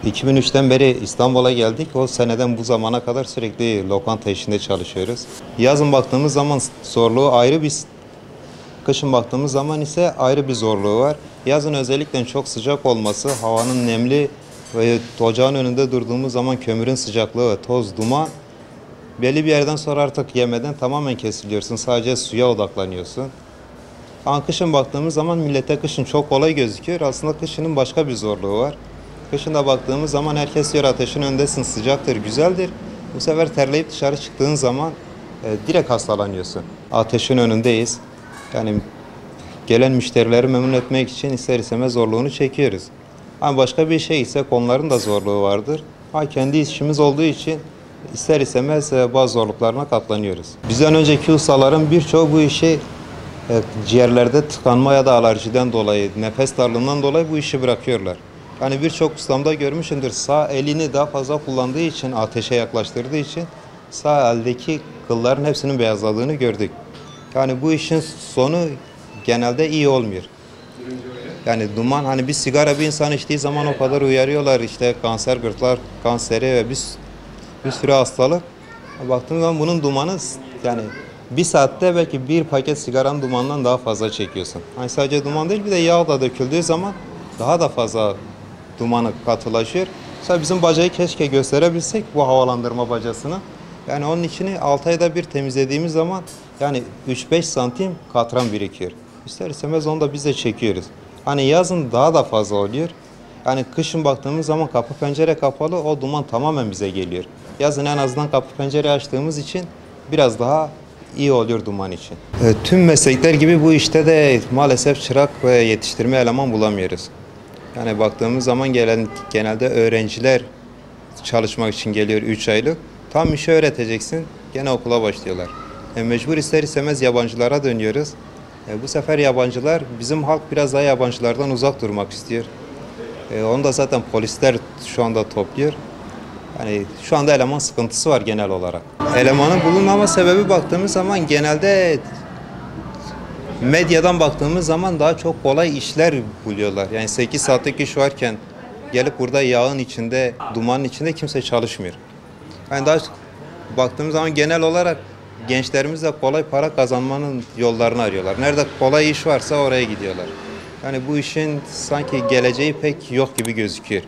...2003'ten beri İstanbul'a geldik. O seneden bu zamana kadar sürekli lokanta işinde çalışıyoruz. Yazın baktığımız zaman zorluğu ayrı bir... Kışın baktığımız zaman ise ayrı bir zorluğu var. Yazın özellikle çok sıcak olması, havanın nemli ve ocağın önünde durduğumuz zaman kömürün sıcaklığı ve toz, duman... Belli bir yerden sonra artık yemeden tamamen kesiliyorsun. Sadece suya odaklanıyorsun. Ama kışın baktığımız zaman millete kışın çok kolay gözüküyor. Aslında kışının başka bir zorluğu var. Kışında baktığımız zaman herkes diyor ateşin önündesin, sıcaktır, güzeldir. Bu sefer terleyip dışarı çıktığın zaman direkt hastalanıyorsun. Ateşin önündeyiz. Yani gelen müşterileri memnun etmek için ister istemez zorluğunu çekiyoruz. Ama başka bir şey ise onların da zorluğu vardır. Ama kendi işimiz olduğu için ister istemez bazı zorluklarına katlanıyoruz. Bizden önceki ustaların birçoğu bu işi ciğerlerde tıkanma ya da alerjiden dolayı, nefes darlığından dolayı bu işi bırakıyorlar. Yani birçok ustamda görmüşümdür, sağ elini daha fazla kullandığı için, ateşe yaklaştırdığı için sağ eldeki kılların hepsinin beyazladığını gördük. Yani bu işin sonu genelde iyi olmuyor. Yani duman, hani bir sigara bir insan içtiği zaman o kadar uyarıyorlar, işte kanser, gırtlak kanseri ve bir sürü hastalık. Baktığım zaman bunun dumanı yani bir saatte belki bir paket sigaranın dumanından daha fazla çekiyorsun. Hani sadece duman değil, bir de yağ da döküldüğü zaman daha da fazla dumanı katılaşıyor. Mesela bizim bacayı keşke gösterebilsek, bu havalandırma bacasını. Yani onun içini 6 ayda bir temizlediğimiz zaman yani 3-5 santim katran birikiyor. İster istemez onu da biz de çekiyoruz. Hani yazın daha da fazla oluyor. Yani kışın baktığımız zaman kapı pencere kapalı, o duman tamamen bize geliyor. Yazın en azından kapı pencere açtığımız için biraz daha iyi oluyor duman için. Tüm meslekler gibi bu işte de maalesef çırak ve yetiştirme eleman bulamıyoruz. Yani baktığımız zaman genelde öğrenciler çalışmak için geliyor 3 aylık. Tam işi öğreteceksin, gene okula başlıyorlar. Mecbur ister istemez yabancılara dönüyoruz. Bu sefer yabancılar, bizim halk biraz daha yabancılardan uzak durmak istiyor. Onu da zaten polisler şu anda topluyor. Yani şu anda eleman sıkıntısı var genel olarak. Elemanın bulunmama sebebi baktığımız zaman genelde medyadan baktığımız zaman daha çok kolay işler buluyorlar. Yani 8 saatlik iş varken gelip burada yağın içinde, dumanın içinde kimse çalışmıyor. Yani daha baktığımız zaman genel olarak gençlerimiz de kolay para kazanmanın yollarını arıyorlar. Nerede kolay iş varsa oraya gidiyorlar. Yani bu işin sanki geleceği pek yok gibi gözüküyor.